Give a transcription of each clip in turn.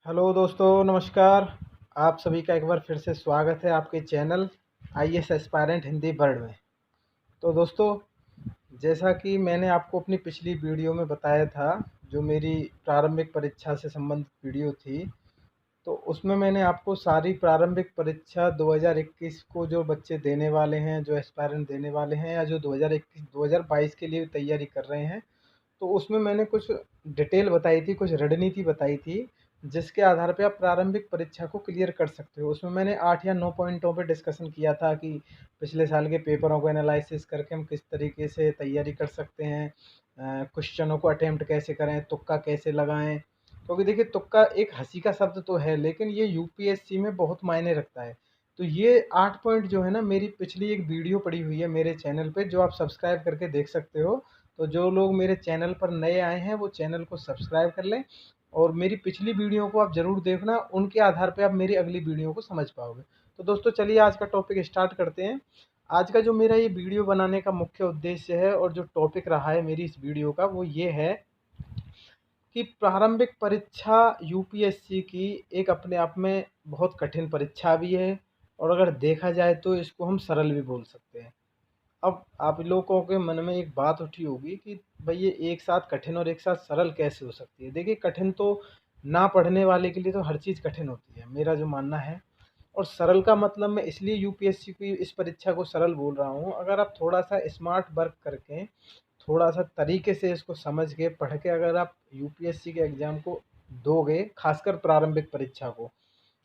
Hello दोस्तों, नमस्कार। आप सभी का एक बार फिर से स्वागत है आपके channel IAS aspirant Hindi world में। तो दोस्तों, जैसा कि मैंने आपको अपनी पिछली वीडियो में बताया था, जो मेरी प्रारंभिक परीक्षा से संबंधित वीडियो थी, तो उसमें मैंने आपको सारी प्रारंभिक परीक्षा 2021 को जो बच्चे देने वाले हैं, जो एस्पायरेंट देने वाले हैं या जो 2021-2022 के लिए तैयारी कर रहे हैं, तो उसमें मैंने कुछ डिटेल बताई थी, कुछ रणनीति बताई थी, जिसके आधार पे आप प्रारंभिक परीक्षा को क्लियर कर सकते हो। उसमें मैंने 8 या 9 पॉइंटों पे डिस्कशन किया था कि पिछले साल के पेपरों को एनालिसिस करके हम किस तरीके से तैयारी कर सकते हैं, क्वेश्चनों को अटेम्प्ट कैसे करें, तुक्का कैसे लगाएं। क्योंकि देखिए, तुक्का एक हंसी का शब्द तो है, लेकिन ये यूपीएससी में बहुत मायने रखता है। तो ये 8 पॉइंट जो है ना, मेरी पिछली एक वीडियो पड़ी हुई है मेरे चैनल पे, जो आप सब्सक्राइब करके देख सकते हो। तो जो लोग मेरे चैनल पर नए आए हैं, वो चैनल को सब्सक्राइब कर लें और मेरी पिछली वीडियो को आप ज़रूर देखना। उनके आधार पे आप मेरी अगली वीडियो को समझ पाओगे। तो दोस्तों, चलिए आज का टॉपिक स्टार्ट करते हैं। आज का जो मेरा ये वीडियो बनाने का मुख्य उद्देश्य है और जो टॉपिक रहा है मेरी इस वीडियो का, वो ये है कि प्रारंभिक परीक्षा यूपीएससी की एक अपने आप में बहुत कठिन परीक्षा भी है, और अगर देखा जाए तो इसको हम सरल भी बोल सकते हैं। अब आप लोगों के मन में एक बात उठी होगी कि भाई, ये एक साथ कठिन और एक साथ सरल कैसे हो सकती है। देखिए, कठिन तो ना पढ़ने वाले के लिए तो हर चीज़ कठिन होती है, मेरा जो मानना है। और सरल का मतलब मैं इसलिए यूपीएससी की इस परीक्षा को सरल बोल रहा हूँ, अगर आप थोड़ा सा स्मार्ट वर्क करके, थोड़ा सा तरीके से इसको समझ के पढ़ के अगर आप यूपीएससी के एग्ज़ाम को दोगे, खासकर प्रारंभिक परीक्षा को,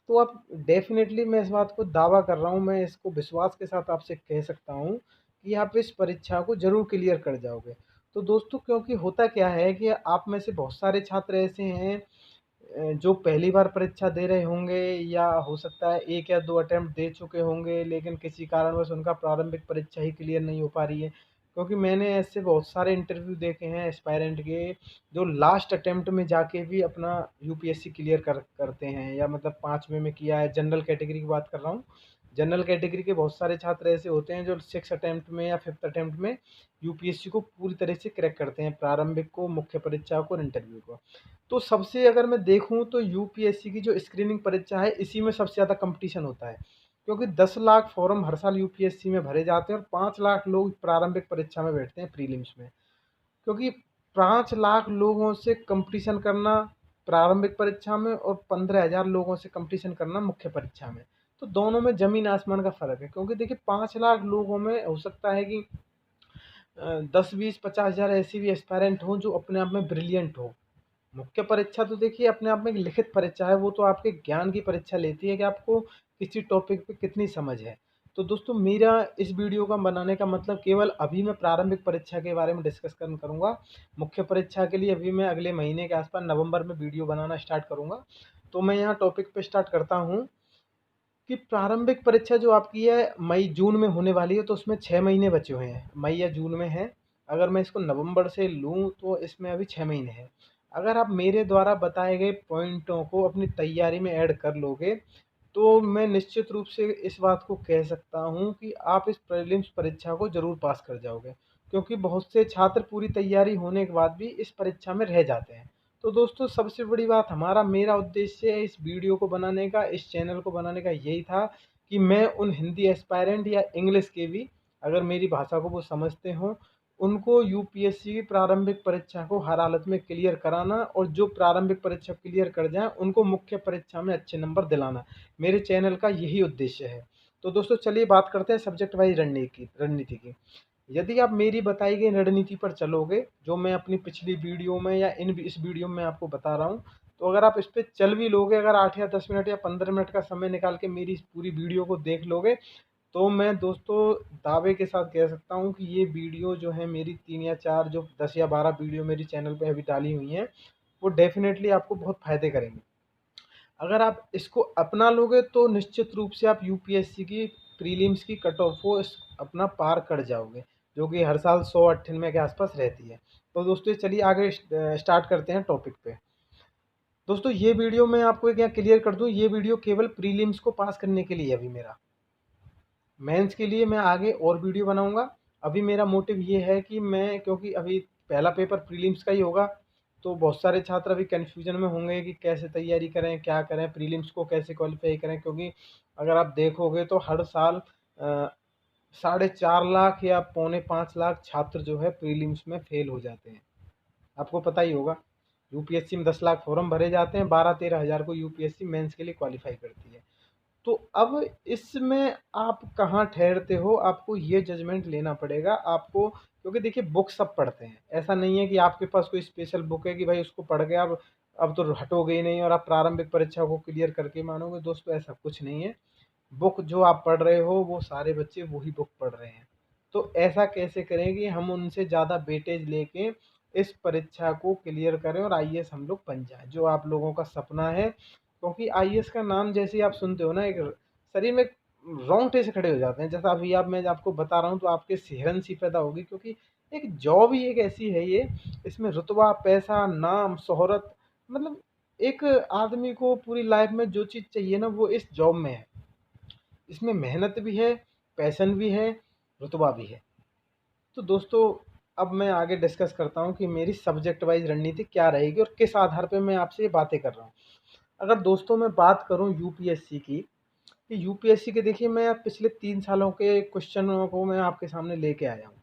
तो आप डेफ़िनेटली, मैं इस बात को दावा कर रहा हूँ, मैं इसको विश्वास के साथ आपसे कह सकता हूँ कि आप इस परीक्षा को ज़रूर क्लियर कर जाओगे। तो दोस्तों, क्योंकि होता क्या है कि आप में से बहुत सारे छात्र ऐसे हैं जो पहली बार परीक्षा दे रहे होंगे, या हो सकता है 1 या 2 अटेम्प्ट दे चुके होंगे, लेकिन किसी कारणवश उनका प्रारंभिक परीक्षा ही क्लियर नहीं हो पा रही है। क्योंकि मैंने ऐसे बहुत सारे इंटरव्यू देखे हैं एस्पायरेंट के, जो लास्ट अटेम्प्ट में जाके भी अपना यूपीएससी क्लियर करते हैं, या मतलब 5वें में किया है। जनरल कैटेगरी की बात कर रहा हूँ। जनरल कैटेगरी के बहुत सारे छात्र ऐसे होते हैं जो 6 अटेम्प्ट में या 5th अटेम्प्ट में यूपीएससी को पूरी तरह से क्रैक करते हैं, प्रारंभिक को, मुख्य परीक्षा को और इंटरव्यू को। तो सबसे अगर मैं देखूँ तो यूपीएससी की जो स्क्रीनिंग परीक्षा है, इसी में सबसे ज़्यादा कंपटीशन होता है। क्योंकि 10 लाख फॉर्म हर साल यूपीएससी में भरे जाते हैं और 5 लाख लोग प्रारंभिक परीक्षा में बैठते हैं, प्रीलिम्स में। क्योंकि 5 लाख लोगों से कंपटीशन करना प्रारंभिक परीक्षा में, और 15,000 लोगों से कंपटीशन करना मुख्य परीक्षा में, तो दोनों में ज़मीन आसमान का फ़र्क है। क्योंकि देखिए, 5 लाख लोगों में हो सकता है कि 10, 20, 50,000 ऐसी भी एस्पायरेंट हों जो अपने आप में ब्रिलियंट हो। मुख्य परीक्षा तो देखिए अपने आप में एक लिखित परीक्षा है, वो तो आपके ज्ञान की परीक्षा लेती है कि आपको किसी टॉपिक पे कितनी समझ है। तो दोस्तों, मेरा इस वीडियो का बनाने का मतलब, केवल अभी मैं प्रारंभिक परीक्षा के बारे में डिस्कशन करूँगा। मुख्य परीक्षा के लिए अभी मैं अगले महीने के आसपास नवंबर में वीडियो बनाना स्टार्ट करूँगा। तो मैं यहाँ टॉपिक पे स्टार्ट करता हूँ कि प्रारंभिक परीक्षा जो आपकी है मई जून में होने वाली है, तो उसमें 6 महीने बचे हुए हैं, मई या जून में है। अगर मैं इसको नवंबर से लूँ तो इसमें अभी 6 महीने हैं। अगर आप मेरे द्वारा बताए गए पॉइंटों को अपनी तैयारी में ऐड कर लोगे, तो मैं निश्चित रूप से इस बात को कह सकता हूँ कि आप इस प्रीलिम्स परीक्षा को ज़रूर पास कर जाओगे। क्योंकि बहुत से छात्र पूरी तैयारी होने के बाद भी इस परीक्षा में रह जाते हैं। तो दोस्तों, सबसे बड़ी बात, मेरा उद्देश्य इस वीडियो को बनाने का, इस चैनल को बनाने का यही था कि मैं उन हिंदी एस्पायरेंट या इंग्लिश के भी, अगर मेरी भाषा को वो समझते हों, उनको यूपीएससी की प्रारंभिक परीक्षा को हर हालत में क्लियर कराना, और जो प्रारंभिक परीक्षा क्लियर कर जाएँ, उनको मुख्य परीक्षा में अच्छे नंबर दिलाना। मेरे चैनल का यही उद्देश्य है। तो दोस्तों, चलिए बात करते हैं सब्जेक्ट वाइज रणनीति की। यदि आप मेरी बताई गई रणनीति पर चलोगे, जो मैं अपनी पिछली वीडियो में या इस वीडियो में आपको बता रहा हूँ, तो अगर आप इस पे चल भी लोगे, अगर 8 या 10 मिनट या 15 मिनट का समय निकाल के मेरी इस पूरी वीडियो को देख लोगे, तो मैं दोस्तों दावे के साथ कह सकता हूँ कि ये वीडियो जो है मेरी 3 या 4, जो 10 या 12 वीडियो मेरी चैनल पे अभी डाली हुई हैं, वो डेफ़िनेटली आपको बहुत फ़ायदे करेंगी। अगर आप इसको अपना लोगे तो निश्चित रूप से आप यूपीएससी की प्रीलिम्स की कट ऑफ को अपना पार कर जाओगे, जो कि हर साल 198 के आसपास रहती है। तो दोस्तों, चलिए आगे स्टार्ट करते हैं टॉपिक पे। दोस्तों, ये वीडियो मैं आपको एक यहाँ क्लियर कर दूँ, ये वीडियो केवल प्रीलिम्स को पास करने के लिए है। अभी मेरा मेंस के लिए मैं आगे और वीडियो बनाऊंगा। अभी मेरा मोटिव ये है कि मैं, क्योंकि अभी पहला पेपर प्रीलिम्स का ही होगा, तो बहुत सारे छात्र अभी कन्फ्यूजन में होंगे कि कैसे तैयारी करें, क्या करें, प्रीलिम्स को कैसे क्वालिफाई करें, क्योंकि अगर आप देखोगे तो हर साल 4.5 लाख या 4.25 लाख छात्र जो है प्रीलिम्स में फेल हो जाते हैं। आपको पता ही होगा, यूपीएससी में 10 लाख फॉर्म भरे जाते हैं, 12-13 हज़ार को यूपीएससी मेंस के लिए क्वालिफाई करती है। तो अब इसमें आप कहाँ ठहरते हो, आपको ये जजमेंट लेना पड़ेगा आपको, क्योंकि देखिए बुक सब पढ़ते हैं, ऐसा नहीं है कि आपके पास कोई स्पेशल बुक है कि भाई उसको पढ़ के आप अब तो हटोगे ही नहीं और आप प्रारंभिक परीक्षा को क्लियर करके मानोगे। दोस्तों ऐसा कुछ नहीं है, बुक जो आप पढ़ रहे हो वो सारे बच्चे वही बुक पढ़ रहे हैं। तो ऐसा कैसे करें कि हम उनसे ज़्यादा वेटेज लेके इस परीक्षा को क्लियर करें और आईएएस हम लोग बन जाएं, जो आप लोगों का सपना है। क्योंकि आईएएस का नाम जैसे ही आप सुनते हो ना, एक शरीर में रोंगटे से खड़े हो जाते हैं। जैसा अभी आप मैं आपको बता रहा हूँ तो आपके सिहरन सी पैदा होगी, क्योंकि एक जॉब ही एक ऐसी है ये, इसमें रुतबा, पैसा, नाम, शोहरत, मतलब एक आदमी को पूरी लाइफ में जो चीज़ चाहिए ना वो इस जॉब में है। इसमें मेहनत भी है, पैशन भी है, रुतबा भी है। तो दोस्तों अब मैं आगे डिस्कस करता हूँ कि मेरी सब्जेक्ट वाइज रणनीति क्या रहेगी और किस आधार पे मैं आपसे ये बातें कर रहा हूँ। अगर दोस्तों मैं बात करूँ यूपीएससी की, कि यूपीएससी के देखिए मैं पिछले 3 सालों के क्वेश्चनों को मैं आपके सामने लेके आया हूँ।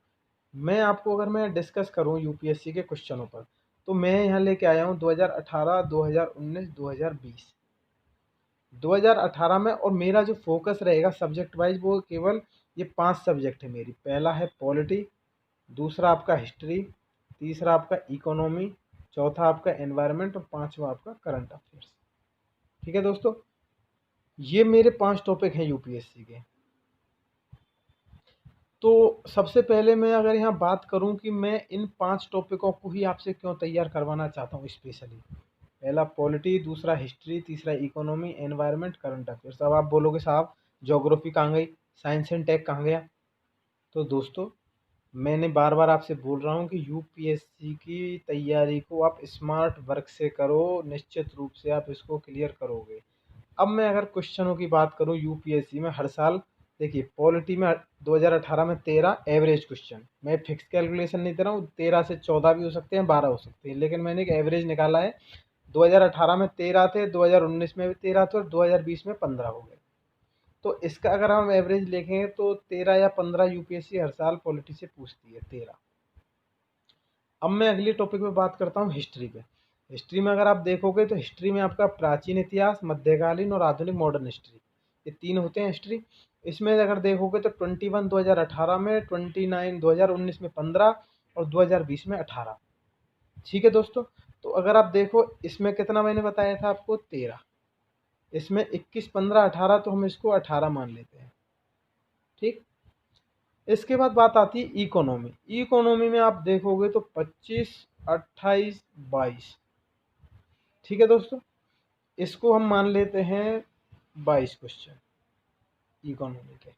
मैं आपको अगर मैं डिस्कस करूँ यूपीएससी के क्वेश्चनों पर, तो मैं यहाँ लेके आया हूँ 2018, 2019, 2020। 2018 में, और मेरा जो फोकस रहेगा सब्जेक्ट वाइज वो केवल ये 5 सब्जेक्ट है मेरी। पहला है पॉलिटी, दूसरा आपका हिस्ट्री, तीसरा आपका इकोनॉमी, चौथा आपका एनवायरनमेंट और पांचवा आपका करंट अफेयर्स। ठीक है दोस्तों, ये मेरे 5 टॉपिक हैं यूपीएससी के। तो सबसे पहले मैं अगर यहाँ बात करूँ कि मैं इन 5 टॉपिकों को ही आपसे क्यों तैयार करवाना चाहता हूँ स्पेशली। पहला पॉलिटी, दूसरा हिस्ट्री, तीसरा इकोनॉमी, एनवायरनमेंट, करंट अफेयर्स। अब आप बोलोगे साहब ज्योग्राफी कहाँ गई, साइंस एंड टेक कहाँ गया? तो दोस्तों मैंने बार बार आपसे बोल रहा हूँ कि यूपीएससी की तैयारी को आप स्मार्ट वर्क से करो, निश्चित रूप से आप इसको क्लियर करोगे। अब मैं अगर क्वेश्चनों की बात करूँ यूपीएससी में हर साल, देखिए पॉलिटी में 2018 में 13 एवरेज क्वेश्चन, मैं फिक्स कैलकुलेशन नहीं दे रहा हूँ, 13 से 14 भी हो सकते हैं, 12 हो सकते हैं, लेकिन मैंने एक एवरेज निकाला है। 2018 में 13 थे, 2019 में भी 13 थे और 2020 में 15 हो गए। तो इसका अगर हम एवरेज देखें तो 13 या 15 यूपीएससी हर साल पॉलिटी से पूछती है, 13। अब मैं अगले टॉपिक पे बात करता हूँ हिस्ट्री पे। हिस्ट्री में अगर आप देखोगे तो हिस्ट्री में आपका प्राचीन इतिहास, मध्यकालीन और आधुनिक मॉडर्न हिस्ट्री, ये 3 होते हैं हिस्ट्री। इसमें अगर देखोगे तो 21 2018 में, 29 2019 में 15 और 2020 में 18। ठीक है दोस्तों, तो अगर आप देखो इसमें कितना मैंने बताया था आपको, 13। इसमें 21, 15, 18, तो हम इसको 18 मान लेते हैं। ठीक, इसके बाद बात आती है इकोनॉमी। इकोनॉमी में आप देखोगे तो 25, 28, 22। ठीक है दोस्तों, इसको हम मान लेते हैं 22 क्वेश्चन इकोनॉमी के।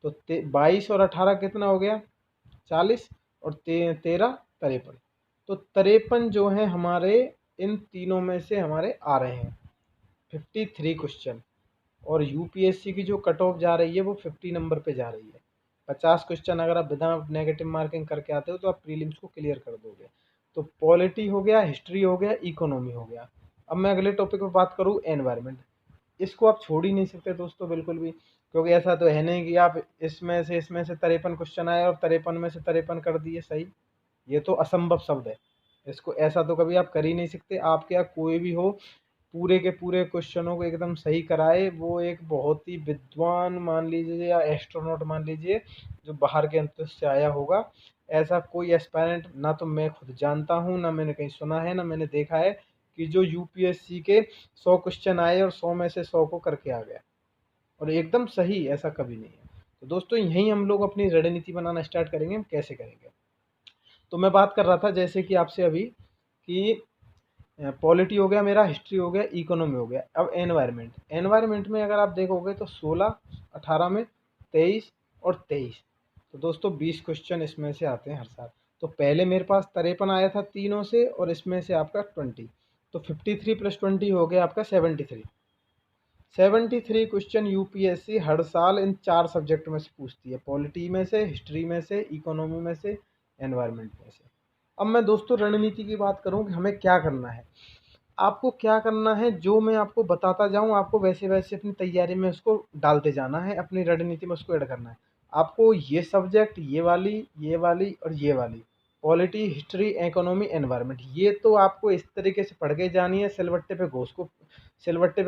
तो 22 और 18 कितना हो गया, 40, और 13 53। तो 53 जो है हमारे इन तीनों में से हमारे आ रहे हैं 53 क्वेश्चन। और यूपीएससी की जो कट ऑफ जा रही है वो 50 नंबर पे जा रही है। 50 क्वेश्चन अगर आप बिना नेगेटिव मार्किंग करके आते हो तो आप प्रीलिम्स को क्लियर कर दोगे। तो पॉलिटी हो गया, हिस्ट्री हो गया, इकोनॉमी हो गया। अब मैं अगले टॉपिक पे बात करूँ, एनवायरनमेंट। इसको आप छोड़ ही नहीं सकते दोस्तों बिल्कुल भी, क्योंकि ऐसा तो है नहीं कि आप इसमें से 53 क्वेश्चन आए और 53 में से 53 कर दिए सही। ये तो असंभव शब्द है, इसको ऐसा तो कभी आप कर ही नहीं सकते। आप क्या कोई भी हो पूरे के पूरे क्वेश्चनों को एकदम सही कराए, वो एक बहुत ही विद्वान मान लीजिए या एस्ट्रोनॉट मान लीजिए जो बाहर के अंतरिक्ष से आया होगा। ऐसा कोई एस्पायरेंट ना तो मैं खुद जानता हूँ, ना मैंने कहीं सुना है, ना मैंने देखा है कि जो यूपीएससी के 100 क्वेश्चन आए और 100 में से 100 को करके आ गया और एकदम सही, ऐसा कभी नहीं है। तो दोस्तों यहीं हम लोग अपनी रणनीति बनाना स्टार्ट करेंगे, हम कैसे करेंगे। तो मैं बात कर रहा था जैसे कि आपसे अभी कि पॉलिटी हो गया मेरा, हिस्ट्री हो गया, इकोनॉमी हो गया। अब एनवायरनमेंट, एनवायरनमेंट में अगर आप देखोगे तो 16, 18 में 23 और 23। तो दोस्तों 20 क्वेश्चन इसमें से आते हैं हर साल। तो पहले मेरे पास 53 आया था तीनों से और इसमें से आपका 20, तो 53 + 20 हो गया आपका 73। 73 क्वेश्चन यूपीएससी हर साल इन 4 सब्जेक्ट में से पूछती है, पॉलिटी में से, हिस्ट्री में से, इकोनॉमी में से, एनवायरनमेंट में से। अब मैं दोस्तों रणनीति की बात करूं कि हमें क्या करना है। आपको क्या करना है, जो मैं आपको बताता जाऊं आपको वैसे वैसे अपनी तैयारी में उसको डालते जाना है, अपनी रणनीति में उसको ऐड करना है। आपको ये सब्जेक्ट, ये वाली और ये वाली पॉलिटी, हिस्ट्री, इकोनॉमी, एनवायरनमेंट, ये तो आपको इस तरीके से पढ़ के जानी है। सिलवट्टे पे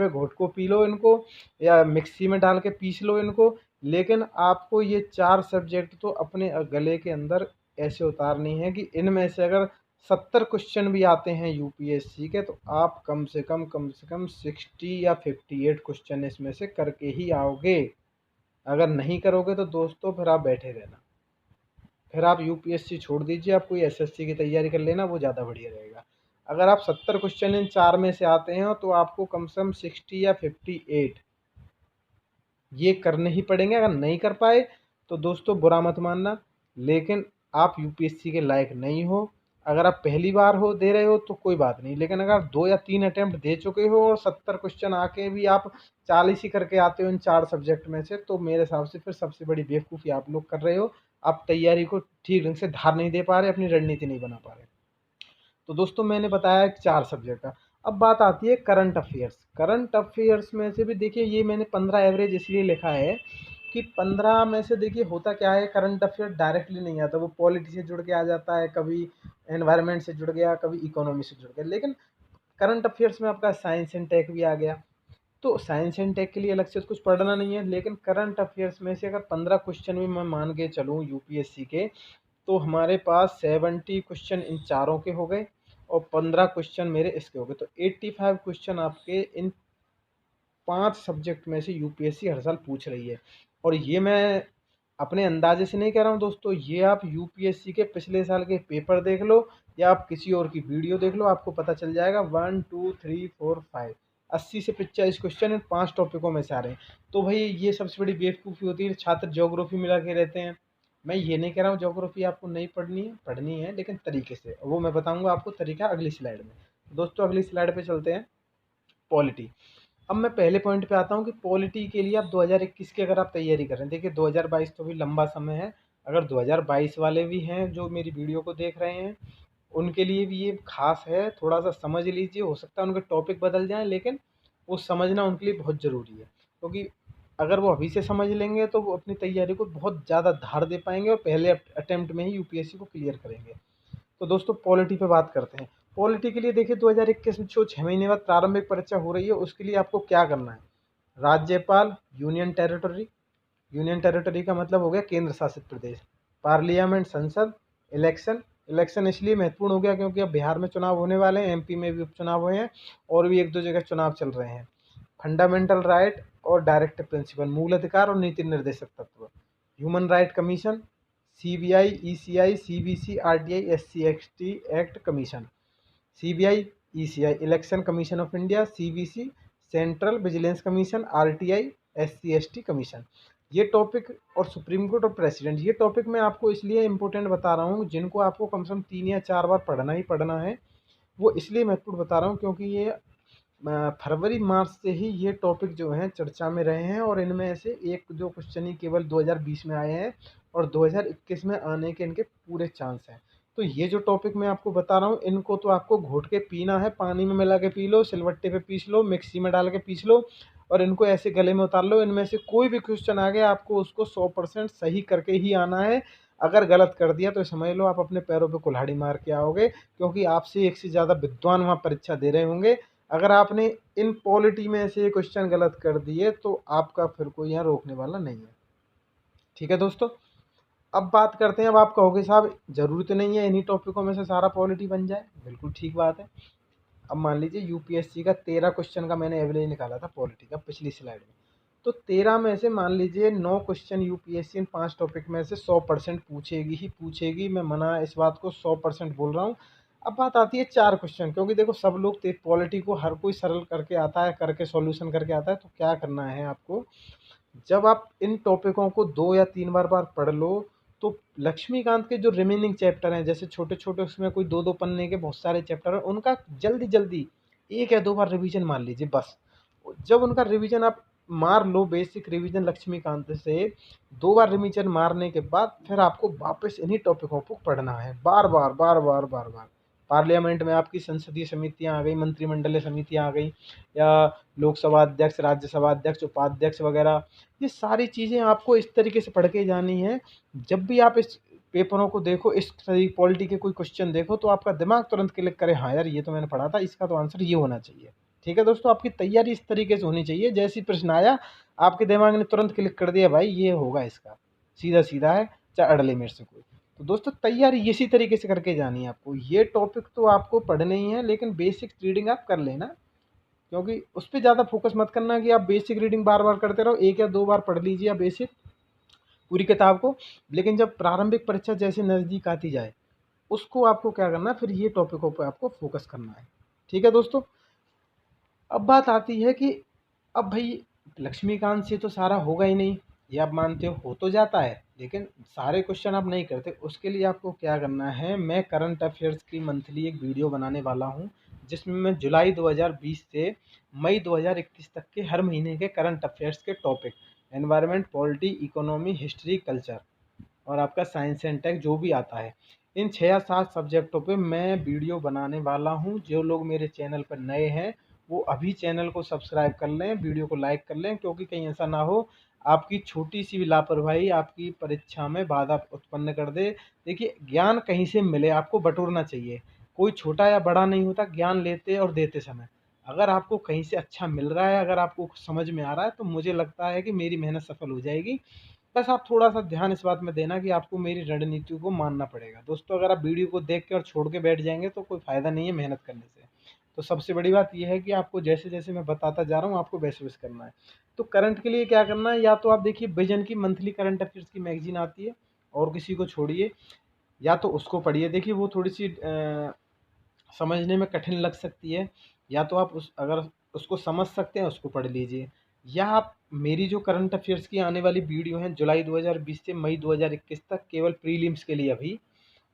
घोट को पी लो इनको, या मिक्सी में डाल के पीस लो इनको। लेकिन आपको ये 4 सब्जेक्ट तो अपने गले के अंदर ऐसे उतारनी है कि इनमें से अगर 70 क्वेश्चन भी आते हैं यूपीएससी के, तो आप कम से कम 60 या 58 क्वेश्चन इसमें से करके ही आओगे। अगर नहीं करोगे तो दोस्तों फिर आप बैठे रहना, फिर आप यूपीएससी छोड़ दीजिए, आप कोई एसएससी की तैयारी कर लेना, वो ज़्यादा बढ़िया रहेगा। अगर आप 70 क्वेश्चन इन 4 में से आते हैं तो आपको कम से कम 60 या 58 ये करने ही पड़ेंगे। अगर नहीं कर पाए तो दोस्तों बुरा मत मानना, लेकिन आप यूपीएससी के लायक नहीं हो। अगर आप पहली बार हो दे रहे हो तो कोई बात नहीं, लेकिन अगर 2 या 3 अटेम्प्ट दे चुके हो और 70 क्वेश्चन आके भी आप 40 ही करके आते हो इन 4 सब्जेक्ट में से, तो मेरे हिसाब से फिर सबसे बड़ी बेवकूफ़ी आप लोग कर रहे हो। आप तैयारी को ठीक ढंग से धार नहीं दे पा रहे, अपनी रणनीति नहीं बना पा रहे। तो दोस्तों मैंने बताया 4 सब्जेक्ट का। अब बात आती है करंट अफेयर्स। करंट अफेयर्स में से भी देखिए, ये मैंने 15 एवरेज इसलिए लिखा है कि 15 में से देखिए होता क्या है, करंट अफेयर डायरेक्टली नहीं आता, वो पॉलिटी से जुड़ के आ जाता है, कभी एनवायरनमेंट से जुड़ गया, कभी इकोनॉमी से जुड़ गया। लेकिन करंट अफेयर्स में आपका साइंस एंड टेक भी आ गया, तो साइंस एंड टेक के लिए अलग से कुछ पढ़ना नहीं है। लेकिन करंट अफेयर्स में से अगर 15 क्वेश्चन भी मैं मान के चलूँ यूपीएससी के, तो हमारे पास 70 क्वेश्चन इन चारों के हो गए और 15 क्वेश्चन मेरे इसके हो गए, तो 85 क्वेश्चन आपके इन 5 सब्जेक्ट में से यूपीएससी हर साल पूछ रही है। और ये मैं अपने अंदाजे से नहीं कह रहा हूँ दोस्तों, ये आप यूपीएससी के पिछले साल के पेपर देख लो या आप किसी और की वीडियो देख लो, आपको पता चल जाएगा। 1 2 3 4 5 80 से 45 क्वेश्चन इन 5 टॉपिकों में से आ रहे हैं। तो भाई ये सबसे बड़ी बेवकूफ़ी होती है, छात्र ज्योग्राफी मिला के रहते हैं। मैं ये नहीं कह रहा हूँ ज्योग्राफी आपको नहीं पढ़नी है, लेकिन तरीके से, वो मैं बताऊंगा आपको तरीका अगली स्लाइड में। दोस्तों अगली स्लाइड पे चलते हैं, पॉलिटी। अब मैं पहले पॉइंट पे आता हूँ कि पॉलिटी के लिए आप 2021 की अगर आप तैयारी कर रहे हैं, देखिए 2022 तो भी लंबा समय है। अगर 2022 वाले भी हैं जो मेरी वीडियो को देख रहे हैं, उनके लिए भी ये खास है, थोड़ा सा समझ लीजिए। हो सकता है उनके टॉपिक बदल जाएं, लेकिन वो समझना उनके लिए बहुत ज़रूरी है, क्योंकि अगर वो अभी से समझ लेंगे तो वो अपनी तैयारी को बहुत ज़्यादा धार दे पाएंगे और पहले अटेम्प्ट में ही यूपीएससी को क्लियर करेंगे। तो दोस्तों पॉलिटी पे बात करते हैं। पॉलिटी के लिए देखिए 2021 में जो 6 महीने बाद प्रारंभिक परीक्षा हो रही है, उसके लिए आपको क्या करना है। राज्यपाल, यूनियन टेरिटरी का मतलब हो गया केंद्र शासित प्रदेश, पार्लियामेंट, संसद, इलेक्शन। इलेक्शन इसलिए महत्वपूर्ण हो गया क्योंकि अब बिहार में चुनाव होने वाले हैं, एमपी में भी उपचुनाव हुए हैं और भी एक दो जगह चुनाव चल रहे हैं। फंडामेंटल राइट और डायरेक्टिव प्रिंसिपल, मूल अधिकार और नीति निर्देशक तत्व। Human right commission, CBI, ECI, CBC, RTI, SC ST act commission. CBI, ECI election commission of India, CBC central vigilance commission, RTI SC ST commission. ये टॉपिक, और सुप्रीम कोर्ट और प्रेसिडेंट, ये टॉपिक मैं आपको इसलिए इम्पोर्टेंट बता रहा हूँ, जिनको आपको कम से कम 3 या 4 बार पढ़ना ही पढ़ना है। वो इसलिए महत्वपूर्ण बता रहा हूँ क्योंकि ये फरवरी मार्च से ही ये टॉपिक जो हैं चर्चा में रहे हैं, और इनमें से एक दो क्वेश्चन ही केवल 2020 में आए हैं और 2021 में आने के इनके पूरे चांस हैं। तो ये जो टॉपिक मैं आपको बता रहा हूँ, इनको तो आपको घोट के पीना है, पानी में मिला के पी लो, सिलवट्टे पे पीस लो, मिक्सी में डाल के पीस लो और इनको ऐसे गले में उतार लो। इनमें से कोई भी क्वेश्चन आ गया, आपको उसको 100% सही करके ही आना है। अगर गलत कर दिया तो समझ लो आप अपने पैरों पे कुल्हाड़ी मार के आओगे, क्योंकि आपसे एक से ज़्यादा विद्वान वहाँ परीक्षा दे रहे होंगे। अगर आपने इन पॉलिटी में से क्वेश्चन गलत कर दिए तो आपका फिर कोई यहाँ रोकने वाला नहीं है। ठीक है दोस्तों, अब बात करते हैं। अब आप कहोगे साहब ज़रूरी तो नहीं है इन्हीं टॉपिकों में से सारा पॉलिटी बन जाए, बिल्कुल ठीक बात है। अब मान लीजिए यूपीएससी का 13 क्वेश्चन का मैंने एवरेज निकाला था पॉलिटी का पिछली स्लाइड में, तो 13 में से मान लीजिए 9 क्वेश्चन यूपीएससी इन 5 टॉपिक में से 100% पूछेगी ही पूछेगी। मैं मना इस बात को 100% बोल रहा हूँ। अब बात आती है 4 क्वेश्चन, क्योंकि देखो सब लोग पॉलिटी को हर कोई सरल करके आता है, करके सॉल्यूशन करके आता है। तो क्या करना है आपको, जब आप इन टॉपिकों को 2 या 3 बार पढ़ लो, तो लक्ष्मीकांत के जो रिमेनिंग चैप्टर हैं, जैसे छोटे छोटे उसमें कोई 2-2 पन्ने के बहुत सारे चैप्टर हैं, उनका जल्दी जल्दी 1 या 2 बार रिवीजन मान लीजिए बस। जब उनका रिवीजन आप मार लो बेसिक रिवीजन लक्ष्मीकांत से, 2 बार रिवीजन मारने के बाद फिर आपको वापस इन्हीं टॉपिकों को पढ़ना है, बार बार बार बार बार बार। पार्लियामेंट में आपकी संसदीय समितियां आ गई, मंत्रिमंडलीय समितियां आ गई, या लोकसभा अध्यक्ष, राज्यसभा अध्यक्ष, उपाध्यक्ष वगैरह, ये सारी चीज़ें आपको इस तरीके से पढ़ के जानी है। जब भी आप इस पेपरों को देखो, इस पॉलिटी के कोई क्वेश्चन देखो, तो आपका दिमाग तुरंत क्लिक करे, हाँ यार ये तो मैंने पढ़ा था, इसका तो आंसर ये होना चाहिए। ठीक है दोस्तों, आपकी तैयारी इस तरीके से होनी चाहिए, जैसी प्रश्न आया आपके दिमाग ने तुरंत क्लिक कर दिया, भाई ये होगा इसका, सीधा सीधा है, चाहे अड़ले मेरे से कोई। तो दोस्तों तैयारी इसी तरीके से करके जानी है आपको। ये टॉपिक तो आपको पढ़ने ही है, लेकिन बेसिक रीडिंग आप कर लेना, क्योंकि उस पर ज़्यादा फोकस मत करना कि आप बेसिक रीडिंग बार बार करते रहो। 1 या 2 बार पढ़ लीजिए आप बेसिक पूरी किताब को, लेकिन जब प्रारंभिक परीक्षा जैसे नज़दीक आती जाए, उसको आपको क्या करना है, फिर ये टॉपिकों पर आपको फोकस करना है। ठीक है दोस्तों, अब बात आती है कि अब भाई लक्ष्मीकांत से तो सारा होगा ही नहीं, ये आप मानते हो तो जाता है, लेकिन सारे क्वेश्चन आप नहीं करते। उसके लिए आपको क्या करना है, मैं करंट अफेयर्स की मंथली एक वीडियो बनाने वाला हूँ, जिसमें मैं जुलाई 2020 से मई 2021 तक के हर महीने के करंट अफेयर्स के topic, environment, polity, economy, history, culture और आपका साइंस एंड टेक जो भी आता है, इन 6 या 7 सब्जेक्टों पे मैं वीडियो बनाने वाला हूँ। जो लोग मेरे चैनल पर नए हैं वो अभी चैनल को सब्सक्राइब कर लें, वीडियो को लाइक कर लें, क्योंकि कहीं ऐसा ना हो आपकी छोटी सी भी लापरवाही आपकी परीक्षा में बाधा उत्पन्न कर दे। देखिए, ज्ञान कहीं से मिले आपको बटोरना चाहिए, कोई छोटा या बड़ा नहीं होता ज्ञान लेते और देते समय। अगर आपको कहीं से अच्छा मिल रहा है, अगर आपको समझ में आ रहा है, तो मुझे लगता है कि मेरी मेहनत सफल हो जाएगी। बस आप थोड़ा-सा ध्यान इस बात में देना कि आपको मेरी रणनीति को मानना पड़ेगा। दोस्तों अगर आप वीडियो को देख के और छोड़ के बैठ जाएँगे तो कोई फ़ायदा नहीं है मेहनत करने से। तो सबसे बड़ी बात ये है कि आपको जैसे-जैसे मैं बताता जा रहा हूँ आपको वैसे-वैसे करना है। तो करंट के लिए क्या करना है, या तो आप देखिए विज़न की मंथली करंट अफेयर्स की मैगज़ीन आती है, और किसी को छोड़िए, या तो उसको पढ़िए। देखिए वो थोड़ी-सी समझने में कठिन लग सकती है, या तो आप उस अगर उसको समझ सकते हैं उसको पढ़ लीजिए, या आप मेरी जो करंट अफेयर्स की आने वाली वीडियो हैं जुलाई 2020 से मई 2021 तक केवल प्रीलिम्स के लिए अभी,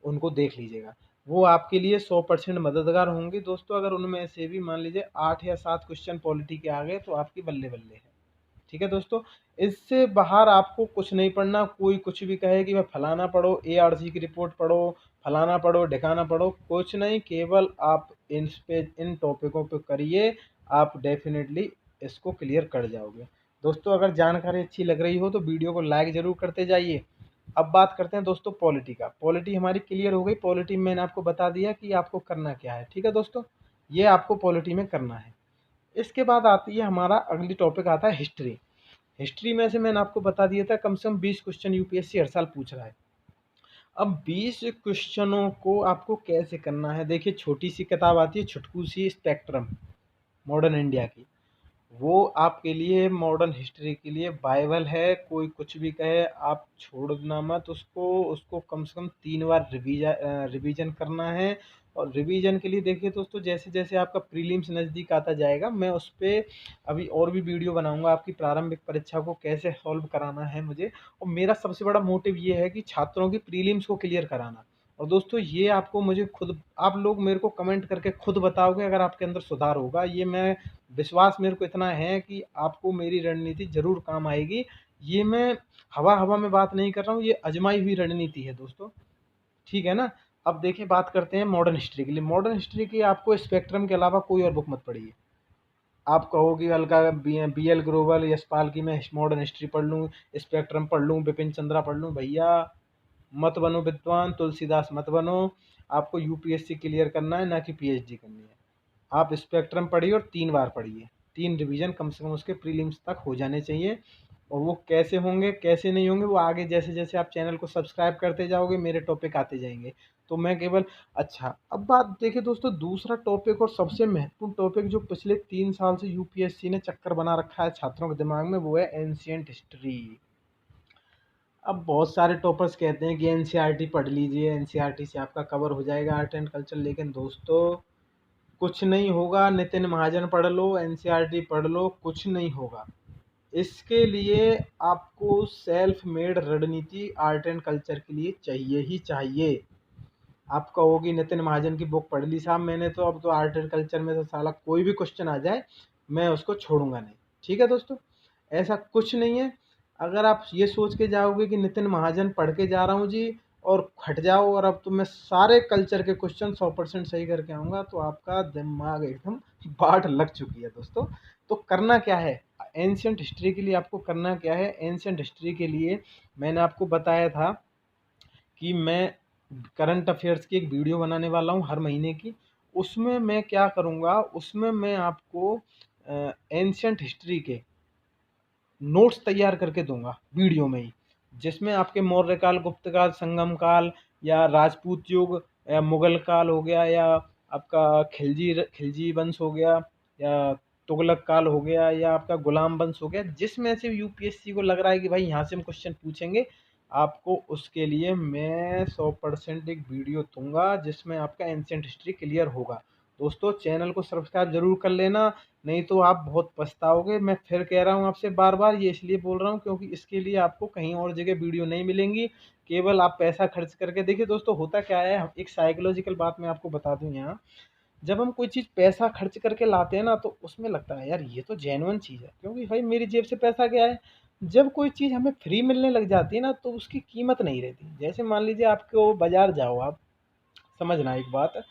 उनको देख लीजिएगा। वो आपके लिए 100% मददगार होंगे दोस्तों। अगर उनमें से भी मान लीजिए 8 या 7 क्वेश्चन पॉलिटी के आ गए तो आपकी बल्ले-बल्ले है। ठीक है दोस्तों, इससे बाहर आपको कुछ नहीं पढ़ना। कोई कुछ भी कहे कि भाई फलाना पढ़ो, एआरसी की रिपोर्ट पढ़ो, फलाना पढ़ो, ढिकाना पढ़ो, कुछ नहीं, केवल आप इन टॉपिकों पे करिए, आप डेफिनेटली इसको क्लियर कर जाओगे। दोस्तों अगर जानकारी अच्छी लग रही हो तो वीडियो को लाइक ज़रूर करते जाइए। अब बात करते हैं दोस्तों पॉलिटी का। पॉलिटी हमारी क्लियर हो गई, पॉलिटी में मैंने आपको बता दिया कि आपको करना क्या है। ठीक है दोस्तों, ये आपको पॉलिटी में करना है। इसके बाद आती है हमारा अगली टॉपिक आता है हिस्ट्री। हिस्ट्री में से मैंने आपको बता दिया था कम से कम 20 क्वेश्चन यूपीएससी हर साल पूछ रहा है। अब 20 क्वेश्चनों को आपको कैसे करना है, देखिए छोटी सी किताब आती है, छुटकू सी, स्पेक्ट्रम मॉडर्न इंडिया की, वो आपके लिए मॉडर्न हिस्ट्री के लिए बाइबल है। कोई कुछ भी कहे आप छोड़ना मत उसको, उसको कम से कम 3 बार रिवीजन करना है। और रिवीजन के लिए देखिए दोस्तों, जैसे जैसे आपका प्रीलिम्स नज़दीक आता जाएगा मैं उस पर अभी और भी वीडियो बनाऊंगा, आपकी प्रारंभिक परीक्षा को कैसे सॉल्व कराना है मुझे। और मेरा सबसे बड़ा मोटिव ये है कि छात्रों की प्रीलिम्स को क्लियर कराना। और दोस्तों ये आपको मुझे खुद, आप लोग मेरे को कमेंट करके खुद बताओगे अगर आपके अंदर सुधार होगा। ये मैं विश्वास मेरे को इतना है कि आपको मेरी रणनीति ज़रूर काम आएगी। ये मैं हवा हवा में बात नहीं कर रहा हूँ, ये आजमाई हुई रणनीति है दोस्तों। ठीक है ना। अब देखिए बात करते हैं मॉडर्न हिस्ट्री के लिए। मॉडर्न हिस्ट्री की आपको स्पेक्ट्रम के अलावा कोई और बुक मत पढ़िए। आप कहोगे अलका बी एल ग्रोवर, यशपाल की मैं मॉडर्न हिस्ट्री पढ़ लूँ, स्पेक्ट्रम पढ़ लूँ, बिपिन चंद्रा पढ़ लूँ, भैया मत बनो विद्वान, तुलसीदास मत बनो। आपको यूपीएससी क्लियर करना है, ना कि पीएचडी करनी है। आप स्पेक्ट्रम पढ़िए और 3 बार पढ़िए, 3 रिवीजन कम से कम उसके प्रीलिम्स तक हो जाने चाहिए। और वो कैसे होंगे कैसे नहीं होंगे वो आगे जैसे जैसे आप चैनल को सब्सक्राइब करते जाओगे मेरे टॉपिक आते जाएंगे, तो मैं केवल। अच्छा अब बात देखिए दोस्तों, दूसरा टॉपिक और सबसे महत्वपूर्ण टॉपिक जो पिछले 3 साल से यूपीएससी ने चक्कर बना रखा है छात्रों के दिमाग में, वो है एंशियंट हिस्ट्री। अब बहुत सारे टॉपर्स कहते हैं कि एनसीईआरटी पढ़ लीजिए, एनसीईआरटी से आपका कवर हो जाएगा आर्ट एंड कल्चर, लेकिन दोस्तों कुछ नहीं होगा। नितिन महाजन पढ़ लो, एनसीईआरटी पढ़ लो, कुछ नहीं होगा। इसके लिए आपको सेल्फ मेड रणनीति आर्ट एंड कल्चर के लिए चाहिए ही चाहिए। आप कहोगी नितिन महाजन की बुक पढ़ ली साहब मैंने, तो अब तो आर्ट एंड कल्चर में तो साला कोई भी क्वेश्चन आ जाए मैं उसको छोड़ूंगा नहीं। ठीक है दोस्तों, ऐसा कुछ नहीं है। अगर आप ये सोच के जाओगे कि नितिन महाजन पढ़ के जा रहा हूँ जी और हट जाओ और अब तो मैं सारे कल्चर के क्वेश्चन 100% सही करके आऊँगा, तो आपका दिमाग एकदम बाट लग चुकी है दोस्तों। तो करना क्या है एंशियंट हिस्ट्री के लिए, आपको करना क्या है एंशियंट हिस्ट्री के लिए, मैंने आपको बताया था कि मैं करंट अफेयर्स की एक वीडियो बनाने वाला हूँ हर महीने की। उसमें मैं क्या करूँगा, उसमें मैं आपको एंशियंट हिस्ट्री के नोट्स तैयार करके दूंगा वीडियो में ही, जिसमें आपके मौर्य काल, गुप्त काल, संगम काल या राजपूत युग या मुगल काल हो गया या आपका खिलजी वंश हो गया या तुगलक काल हो गया या आपका गुलाम वंश हो गया, जिसमें से यूपीएससी को लग रहा है कि भाई यहाँ से हम क्वेश्चन पूछेंगे, आपको उसके लिए मैं 100% एक वीडियो दूंगा जिसमें आपका एंशियंट हिस्ट्री क्लियर होगा। दोस्तों चैनल को सब्सक्राइब जरूर कर लेना, नहीं तो आप बहुत पछताओगे। मैं फिर कह रहा हूँ आपसे बार बार, ये इसलिए बोल रहा हूँ क्योंकि इसके लिए आपको कहीं और जगह वीडियो नहीं मिलेंगी, केवल आप पैसा खर्च करके देखिए। दोस्तों होता क्या है, एक साइकोलॉजिकल बात मैं आपको बता दूं यहाँ, जब हम कोई चीज़ पैसा खर्च करके लाते हैं ना तो उसमें लगता है यार ये तो जेन्युइन चीज़ है, क्योंकि भाई मेरी जेब से पैसा गया है। जब कोई चीज़ हमें फ्री मिलने लग जाती है ना तो उसकी कीमत नहीं रहती। जैसे मान लीजिए आपको बाजार जाओ आप, समझना एक बात,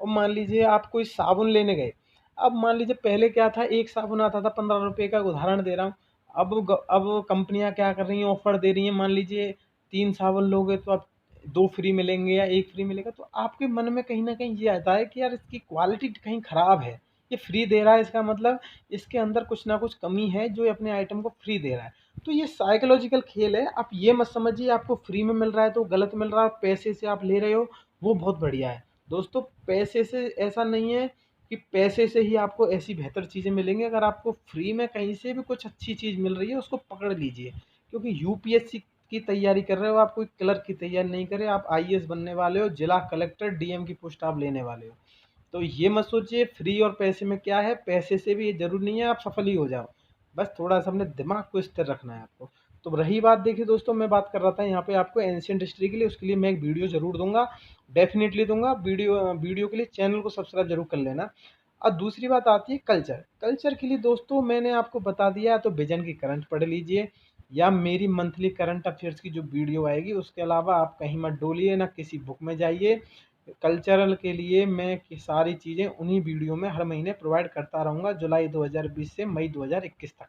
और मान लीजिए आप कोई साबुन लेने गए। अब मान लीजिए पहले क्या था, एक साबुन आता था 15 रुपए का, उदाहरण दे रहा हूँ। अब कंपनियां क्या कर रही हैं, ऑफर दे रही हैं। मान लीजिए 3 साबुन लोगे तो आप 2 फ्री मिलेंगे या 1 फ्री मिलेगा, तो आपके मन में कहीं ना कहीं ये आता है कि यार इसकी क्वालिटी कहीं खराब है। ये फ्री दे रहा है, इसका मतलब इसके अंदर कुछ ना कुछ कमी है जो ये अपने आइटम को फ्री दे रहा है। तो ये साइकोलॉजिकल खेल है। आप ये मत समझिए आपको फ्री में मिल रहा है तो गलत मिल रहा है, पैसे से आप ले रहे हो वो बहुत बढ़िया है। दोस्तों पैसे से ऐसा नहीं है कि पैसे से ही आपको ऐसी बेहतर चीज़ें मिलेंगी। अगर आपको फ्री में कहीं से भी कुछ अच्छी चीज़ मिल रही है उसको पकड़ लीजिए, क्योंकि यूपीएससी की तैयारी कर रहे हो आप, कोई क्लर्क की तैयारी नहीं कर रहे, आप आईएएस बनने वाले हो, जिला कलेक्टर डीएम की पोस्ट आप लेने वाले हो। तो ये मत सोचिए फ्री और पैसे में क्या है, पैसे से भी ये जरूरी नहीं है आप सफल ही हो जाओ। बस थोड़ा सा अपने दिमाग को स्थिर रखना है आपको। तो रही बात, देखिए दोस्तों मैं बात कर रहा था यहाँ पे आपको एंशियंट हिस्ट्री के लिए, उसके लिए मैं एक वीडियो जरूर दूंगा, डेफिनेटली दूंगा। वीडियो के लिए चैनल को सब्सक्राइब जरूर कर लेना। और दूसरी बात आती है कल्चर। कल्चर के लिए दोस्तों मैंने आपको बता दिया, तो विजन की करंट पढ़ लीजिए या मेरी मंथली करंट अफेयर्स की जो वीडियो आएगी, उसके अलावा आप कहीं मत डोलिए ना किसी बुक में जाइए। कल्चरल के लिए मैं सारी चीज़ें उन्हीं वीडियो में हर महीने प्रोवाइड करता रहूँगा, जुलाई 2020 से मई 2021 तक,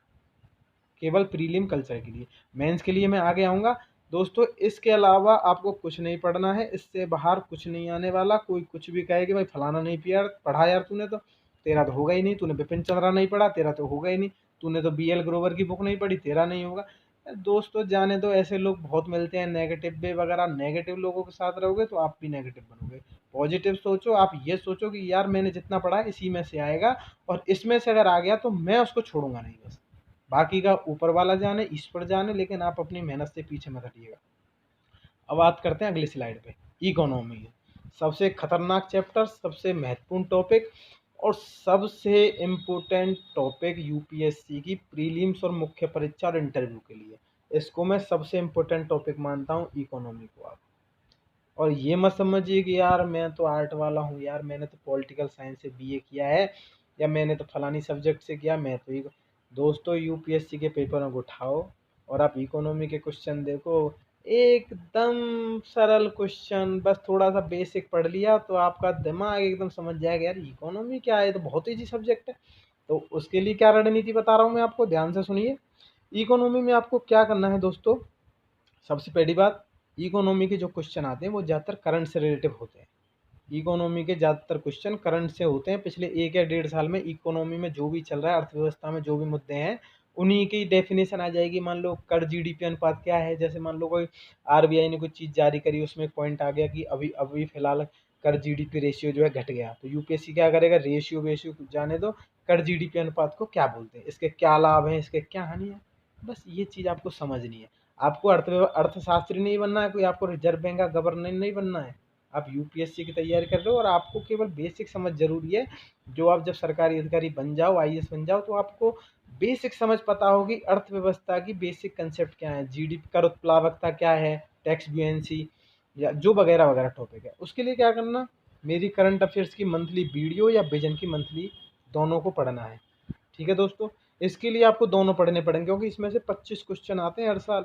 केवल प्रीलिम कल्चर के लिए। मेंस के लिए मैं आगे आऊँगा दोस्तों। इसके अलावा आपको कुछ नहीं पढ़ना है, इससे बाहर कुछ नहीं आने वाला। कोई कुछ भी कहे कि भाई फलाना नहीं पिया पढ़ा यार तूने, तो तेरा तो होगा ही नहीं। तूने बिपिन चंद्रा नहीं पढ़ा, तेरा तो होगा ही नहीं। तूने तो बीएल ग्रोवर की बुक नहीं पढ़ी, तेरा नहीं होगा। दोस्तों जाने दो, ऐसे लोग बहुत मिलते हैं नेगेटिव वे वगैरह। नेगेटिव लोगों के साथ रहोगे तो आप भी नेगेटिव बनोगे। पॉजिटिव सोचो, आप ये सोचो कि यार मैंने जितना पढ़ा है इसी में से आएगा, और इसमें से अगर आ गया तो मैं उसको छोड़ूंगा नहीं। बस बाकी का ऊपर वाला जाने, ईश्वर जाने, लेकिन आप अपनी मेहनत से पीछे मत हटिएगा। अब बात करते हैं अगली स्लाइड पे, इकोनॉमी। सबसे खतरनाक चैप्टर, सबसे महत्वपूर्ण टॉपिक और सबसे इम्पोर्टेंट टॉपिक यूपीएससी की प्रीलिम्स और मुख्य परीक्षा और इंटरव्यू के लिए। इसको मैं सबसे इम्पोर्टेंट टॉपिक मानता हूँ, इकोनॉमी को आप। और ये मत समझिए कि यार मैं तो आर्ट वाला हूँ, यार मैंने तो पॉलिटिकल साइंस से बीए किया है, या मैंने तो फलानी सब्जेक्ट से किया, मैं तो दोस्तों यूपीएससी के पेपरों को उठाओ और आप इकोनॉमी के क्वेश्चन देखो, एकदम सरल क्वेश्चन। बस थोड़ा सा बेसिक पढ़ लिया तो आपका दिमाग एकदम समझ जाएगा यार इकोनॉमी क्या है, ये तो बहुत ईजी सब्जेक्ट है। तो उसके लिए क्या रणनीति बता रहा हूँ मैं आपको, ध्यान से सुनिए। इकोनॉमी में आपको क्या करना है दोस्तों, सबसे पहली बात, इकोनॉमी के जो क्वेश्चन आते हैं वो ज़्यादातर करंट से रिलेटिव होते हैं। इकोनॉमी के ज़्यादातर क्वेश्चन करंट से होते हैं। पिछले 1 या 1.5 साल में इकोनॉमी में जो भी चल रहा है, अर्थव्यवस्था में जो भी मुद्दे हैं, उन्हीं की डेफिनेशन आ जाएगी। मान लो कर जीडीपी अनुपात क्या है, जैसे मान लो कोई आरबीआई ने कुछ चीज़ जारी करी, उसमें एक पॉइंट आ गया कि अभी अभी फिलहाल कर जीडीपी रेशियो जो है घट गया, तो यूपीएससी क्या करेगा, रेशियो वेशियो जाने दो, कर जीडीपी अनुपात को क्या बोलते हैं, इसके क्या लाभ हैं, इसके क्या हानि है। बस ये चीज़ आपको समझनी है। आपको अर्थशास्त्री नहीं बनना है, कोई आपको रिजर्व बैंक का गवर्नर नहीं बनना है। आप यूपीएससी की तैयारी कर रहे हो और आपको केवल बेसिक समझ जरूरी है। जो आप जब सरकारी अधिकारी बन जाओ, आईएएस बन जाओ, तो आपको बेसिक समझ पता होगी अर्थव्यवस्था की, बेसिक कंसेप्ट क्या है, जीडीपी कर उत्प्लावकता क्या है, टैक्स ब्यूएंसी या जो वगैरह वगैरह टॉपिक है। उसके लिए क्या करना, मेरी करंट अफेयर्स की मंथली वीडियो या विजन की मंथली, दोनों को पढ़ना है। ठीक है दोस्तों, इसके लिए आपको दोनों पढ़ने पड़ेंगे, क्योंकि इसमें से 25 क्वेश्चन आते हैं हर साल।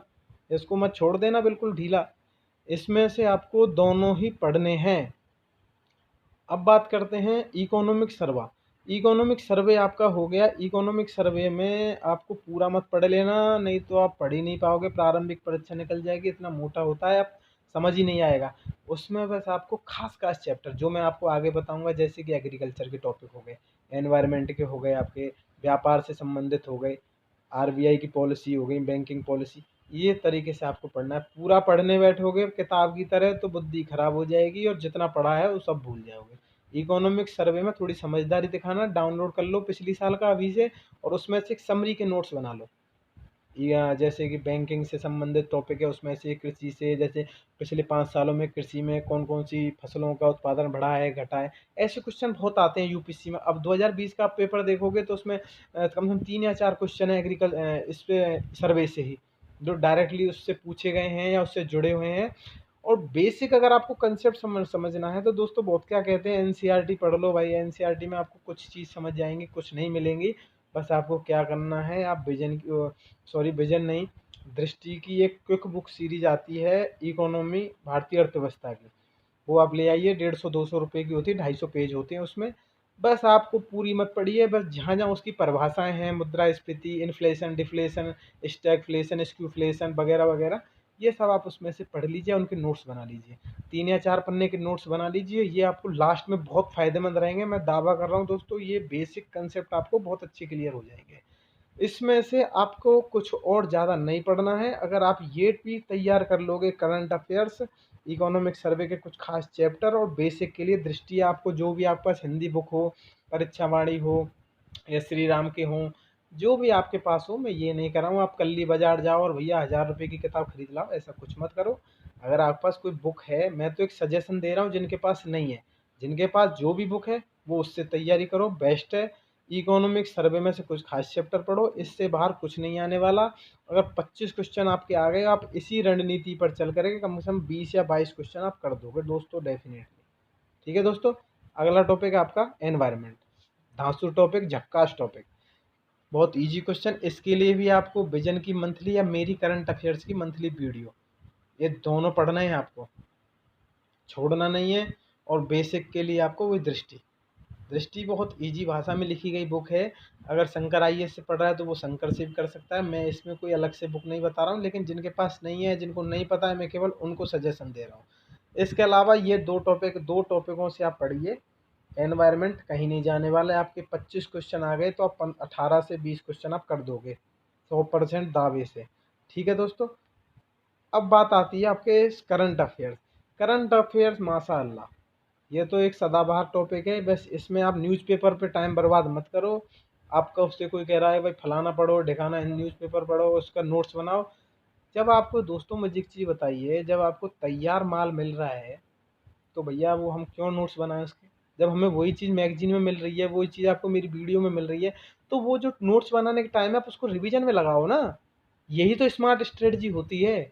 इसको मत छोड़ देना बिल्कुल ढीला, इसमें से आपको दोनों ही पढ़ने हैं। अब बात करते हैं इकोनॉमिक सर्वा। इकोनॉमिक सर्वे आपका हो गया। इकोनॉमिक सर्वे में आपको पूरा मत पढ़ लेना, नहीं तो आप पढ़ ही नहीं पाओगे, प्रारंभिक परीक्षा निकल जाएगी, इतना मोटा होता है आप समझ ही नहीं आएगा। उसमें बस आपको खास खास चैप्टर जो मैं आपको आगे बताऊंगा, जैसे कि एग्रीकल्चर के टॉपिक हो गए, एनवायरनमेंट के हो गए, आपके व्यापार से संबंधित हो गए, आरबीआई की पॉलिसी हो गई, बैंकिंग पॉलिसी, ये तरीके से आपको पढ़ना है। पूरा पढ़ने बैठोगे किताब की तरह तो बुद्धि खराब हो जाएगी और जितना पढ़ा है वो सब भूल जाओगे। इकोनॉमिक सर्वे में थोड़ी समझदारी दिखाना, डाउनलोड कर लो पिछली साल का अभी से, और उसमें से एक समरी के नोट्स बना लो। या जैसे कि बैंकिंग से संबंधित टॉपिक है, उसमें से कृषि से, जैसे पिछले 5 सालों में कृषि में कौन कौन सी फसलों का उत्पादन बढ़ा है घटा है, ऐसे क्वेश्चन बहुत आते हैं यूपीएससी में। अब 2020 का आप पेपर देखोगे तो उसमें कम से कम 3 या 4 क्वेश्चन है इस पे सर्वे से ही, जो डायरेक्टली उससे पूछे गए हैं या उससे जुड़े हुए हैं। और बेसिक अगर आपको कंसेप्ट समझना है तो दोस्तों बहुत क्या कहते हैं, एनसीईआरटी पढ़ लो भाई। एनसीईआरटी में आपको कुछ चीज़ समझ जाएंगी, कुछ नहीं मिलेंगी। बस आपको क्या करना है, आप विजन की, सॉरी विजन नहीं, दृष्टि की एक क्विक बुक सीरीज आती है इकोनॉमी भारतीय अर्थव्यवस्था की, वो आप ले आइए। 150-200 रुपये की होती है, 250 पेज होते हैं उसमें। बस आपको पूरी मत पढ़िए, बस जहाँ जहाँ उसकी परिभाषाएं हैं, मुद्रास्फीति, इन्फ्लेशन, डिफ्लेशन, स्टैगफ्लेशन, स्क्यूफ्लेशन वगैरह वगैरह, ये सब आप उसमें से पढ़ लीजिए, उनके नोट्स बना लीजिए। 3 या 4 पन्ने के नोट्स बना लीजिए, ये आपको लास्ट में बहुत फायदेमंद रहेंगे। मैं दावा कर रहा हूँ दोस्तों, ये बेसिक कंसेप्ट आपको बहुत अच्छे क्लियर हो जाएंगे। इसमें से आपको कुछ और ज़्यादा नहीं पढ़ना है। अगर आप ये भी तैयार कर लोगे, करंट अफेयर्स, इकोनॉमिक सर्वे के कुछ खास चैप्टर और बेसिक के लिए दृष्टि, आपको जो भी आपके पास हिंदी बुक हो, परीक्षावाणी हो या श्री राम के हों, जो भी आपके पास हो, मैं ये नहीं कर रहा हूँ आप कल्ली बाजार जाओ और भैया 1000 रुपये की किताब खरीद लाओ, ऐसा कुछ मत करो। अगर आपके पास कोई बुक है, मैं तो एक सजेशन दे रहा हूँ जिनके पास नहीं है, जिनके पास जो भी बुक है वो उससे तैयारी करो, बेस्ट है। इकोनॉमिक सर्वे में से कुछ खास चैप्टर पढ़ो, इससे बाहर कुछ नहीं आने वाला। अगर 25 क्वेश्चन आपके आ गए, आप इसी रणनीति पर चल करके कम से कम 20 या 22 क्वेश्चन आप कर दोगे दोस्तों, डेफिनेटली। ठीक है दोस्तों, अगला टॉपिक है आपका एनवायरनमेंट। धांसू टॉपिक, झक्कास टॉपिक, बहुत इजी क्वेश्चन। इसके लिए भी आपको विजन की मंथली या मेरी करंट अफेयर्स की मंथली वीडियो, ये दोनों पढ़ना है आपको, छोड़ना नहीं है। और बेसिक के लिए आपको वही दृष्टि। दृष्टि बहुत इजी भाषा में लिखी गई बुक है। अगर शंकर आईएएस से पढ़ रहा है तो वो शंकर से भी कर सकता है, मैं इसमें कोई अलग से बुक नहीं बता रहा हूँ। लेकिन जिनके पास नहीं है, जिनको नहीं पता है, मैं केवल उनको सजेशन दे रहा हूँ। इसके अलावा ये दो टॉपिकों से आप पढ़िए। एनवायरनमेंट कहीं नहीं जाने वाला है। आपके 25 क्वेश्चन आ गए तो आप 18 से 20 क्वेश्चन आप कर दोगे 100% दावे से। ठीक है दोस्तों, अब बात आती है आपके करंट अफेयर्स। करंट अफेयर्स माशाअल्लाह, ये तो एक सदाबहार टॉपिक है। बस इसमें आप न्यूज़पेपर पे टाइम बर्बाद मत करो। आपका उससे कोई कह रहा है भाई फलाना पढ़ो, ढिकाना न्यूज़पेपर पढ़ो, उसका नोट्स बनाओ। जब आपको दोस्तों, मुझे एक चीज़ बताइए, जब आपको तैयार माल मिल रहा है तो भैया वो हम क्यों नोट्स बनाएं उसके? जब हमें वही चीज़ मैगजीन में मिल रही है, वही चीज़ आपको मेरी वीडियो में मिल रही है, तो वो जो नोट्स बनाने के टाइम है आप उसको रिवीजन में लगाओ ना। यही तो स्मार्ट स्ट्रेटजी होती है।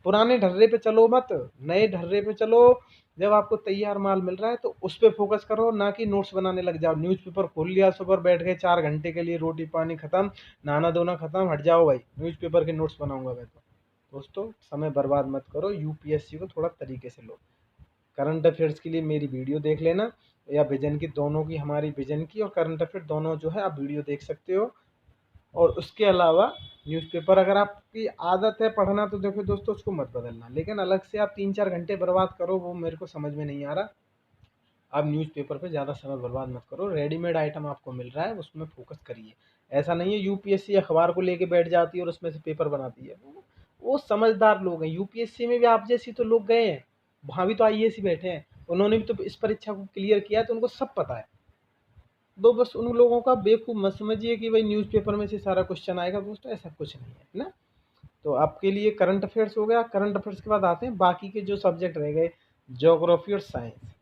पुराने ढर्रे पे चलो मत, नए ढर्रे पे चलो। जब आपको तैयार माल मिल रहा है तो उस पे फोकस करो, ना कि नोट्स बनाने लग जाओ। न्यूज़पेपर खोल लिया, सुबह बैठ गए 4 घंटे के लिए, रोटी पानी खत्म, नहाना धोना खत्म, हट जाओ भाई न्यूज़पेपर के नोट्स बनाऊंगा मैं तो। दोस्तों समय बर्बाद मत करो, यूपीएससी को थोड़ा तरीके से लो। करंट अफेयर्स के लिए मेरी वीडियो देख लेना, या विजन की, दोनों की, हमारी विजन की और करंट अफेयर दोनों जो है आप वीडियो देख सकते हो। और उसके अलावा न्यूज़पेपर अगर आपकी आदत है पढ़ना तो देखो दोस्तों उसको मत बदलना, लेकिन अलग से आप 3-4 घंटे बर्बाद करो, वो मेरे को समझ में नहीं आ रहा। आप न्यूज़पेपर पे ज़्यादा समय बर्बाद मत करो, रेडीमेड आइटम आपको मिल रहा है उसमें फोकस करिए। ऐसा नहीं है यूपीएससी अखबार को लेके बैठ जाती है और उसमें से पेपर बनाती है, वो समझदार लोग हैं। यूपीएससी में भी आप जैसी तो लोग गए हैं, वहाँ भी तो आईएएस ही बैठे हैं, उन्होंने भी तो इस परीक्षा को क्लियर किया है, तो उनको सब पता है। तो बस उन लोगों का बेवकूफ़ मत समझिए कि भाई न्यूज़पेपर में से सारा क्वेश्चन आएगा, दोस्तों ऐसा कुछ नहीं है ना। तो आपके लिए करंट अफेयर्स हो गया। करंट अफेयर्स के बाद आते हैं बाकी के जो सब्जेक्ट रह गए, ज्योग्राफी और साइंस।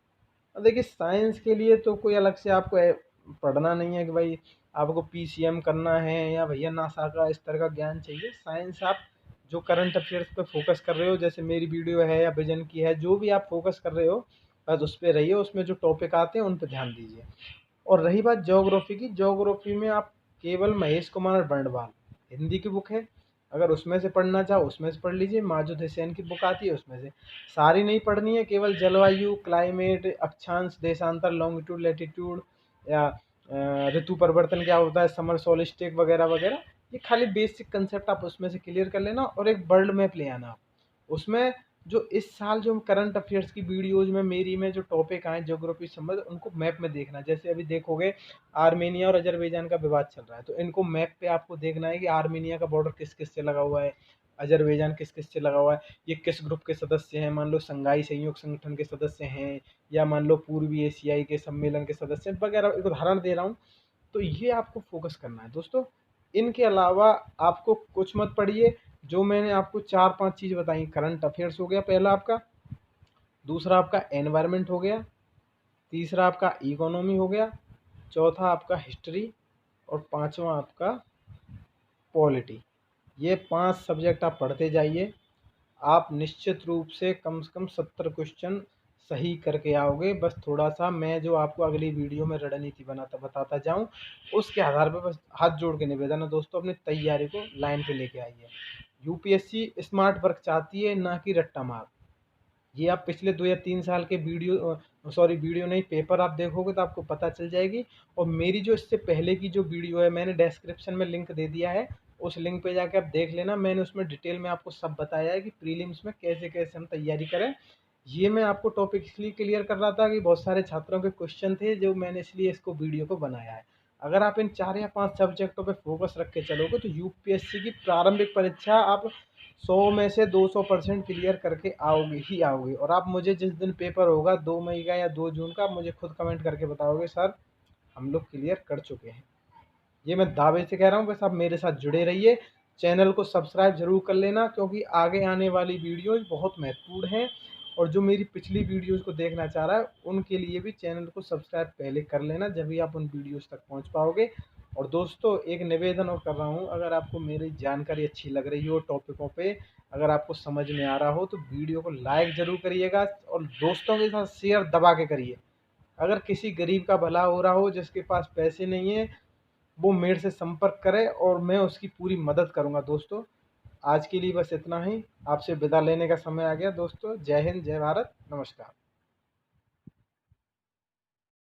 अब देखिए साइंस के लिए तो कोई अलग से आपको पढ़ना नहीं है कि भाई आपको पीसीएम करना है या भैया नासा का इस तरह का ज्ञान चाहिए। साइंस आप जो करंट अफेयर्स पे फोकस कर रहे हो, जैसे मेरी वीडियो है या विजन की है, जो भी आप फोकस कर रहे हो बस उस पर रहिए, उसमें जो टॉपिक आते हैं उन पर ध्यान दीजिए। और रही बात ज्योग्राफी की, ज्योग्राफी में आप केवल महेश कुमार बर्णवाल, हिंदी की बुक है। अगर उसमें से पढ़ना चाहो उसमें से पढ़ लीजिए। माजिद हुसैन की बुक आती है उसमें से, सारी नहीं पढ़नी है। केवल जलवायु, क्लाइमेट, अक्षांश, देशांतर, लॉन्गिट्यूड, लैटिट्यूड, या ऋतु परिवर्तन क्या होता है, समर सोलिस्टिक वगैरह वगैरह, ये खाली बेसिक कंसेप्ट आप उसमें से क्लियर कर लेना। और एक वर्ल्ड मैप ले आना आप। उसमें जो इस साल जो करंट अफेयर्स की वीडियोज में मेरी में जो टॉपिक आए ज्योग्राफी संबंध, उनको मैप में देखना। जैसे अभी देखोगे आर्मेनिया और अजरबैजान का विवाद चल रहा है, तो इनको मैप पे आपको देखना है कि आर्मेनिया का बॉर्डर किस किस से लगा हुआ है, अजरबैजान किस किस से लगा हुआ है, ये किस ग्रुप के सदस्य हैं। मान लो संघाई सहयोग संगठन के सदस्य हैं, या मान लो पूर्वी एशियाई के सम्मेलन के सदस्य वगैरह, एक उदाहरण दे रहा हूँ। तो ये आपको फोकस करना है दोस्तों। इनके अलावा आपको कुछ मत पढ़िए। जो मैंने आपको 4-5 चीज़ बताई, करंट अफेयर्स हो गया पहला आपका, दूसरा आपका एनवायरनमेंट हो गया, तीसरा आपका इकोनॉमी हो गया, चौथा आपका हिस्ट्री, और पांचवा आपका पॉलिटी। ये 5 सब्जेक्ट आप पढ़ते जाइए। आप निश्चित रूप से कम 70 क्वेश्चन सही करके आओगे। बस थोड़ा सा मैं जो आपको अगली वीडियो में रणनीति बताता जाऊं, उसके आधार पर बस हाथ जोड़ के निवेदन है दोस्तों, अपनी तैयारी को लाइन पे लेके आइए। यूपीएससी स्मार्ट वर्क चाहती है, ना कि रट्टा मार। ये आप पिछले 2 या 3 साल के वीडियो नहीं, पेपर आप देखोगे तो आपको पता चल जाएगी। और मेरी जो इससे पहले की जो वीडियो है, मैंने डिस्क्रिप्शन में लिंक दे दिया है, उस लिंक पे जाके आप देख लेना। मैंने उसमें डिटेल में आपको सब बताया है कि प्रीलिम्स में कैसे कैसे हम तैयारी करें। ये मैं आपको टॉपिक इसलिए क्लियर कर रहा था कि बहुत सारे छात्रों के क्वेश्चन थे, जो मैंने इसलिए इसको वीडियो को बनाया है। अगर आप इन 4 या 5 सब्जेक्टों पे फोकस रख के चलोगे तो यूपीएससी की प्रारंभिक परीक्षा आप 100 में से 200% क्लियर करके आओगे ही आओगे। और आप मुझे जिस दिन पेपर होगा 2 मई का या 2 जून का, आप मुझे खुद कमेंट करके बताओगे सर हम लोग क्लियर कर चुके हैं। ये मैं दावे से कह रहा हूँ। बस आप मेरे साथ जुड़े रहिए, चैनल को सब्सक्राइब जरूर कर लेना, क्योंकि आगे आने वाली वीडियोज बहुत महत्वपूर्ण हैं। और जो मेरी पिछली वीडियोज को देखना चाह रहा है, उनके लिए भी चैनल को सब्सक्राइब पहले कर लेना, जब भी आप उन वीडियोज तक पहुंच पाओगे। और दोस्तों एक निवेदन और कर रहा हूँ, अगर आपको मेरी जानकारी अच्छी लग रही हो टॉपिकों पे, अगर आपको समझ में आ रहा हो, तो वीडियो को लाइक ज़रूर करिएगा और दोस्तों के साथ शेयर दबा के करिए। अगर किसी गरीब का भला हो रहा हो, जिसके पास पैसे नहीं है, वो मेरे से संपर्क करे और मैं उसकी पूरी मदद करूंगा। दोस्तों आज के लिए बस इतना ही। आपसे विदा लेने का समय आ गया दोस्तों। जय हिंद, जय भारत, नमस्कार।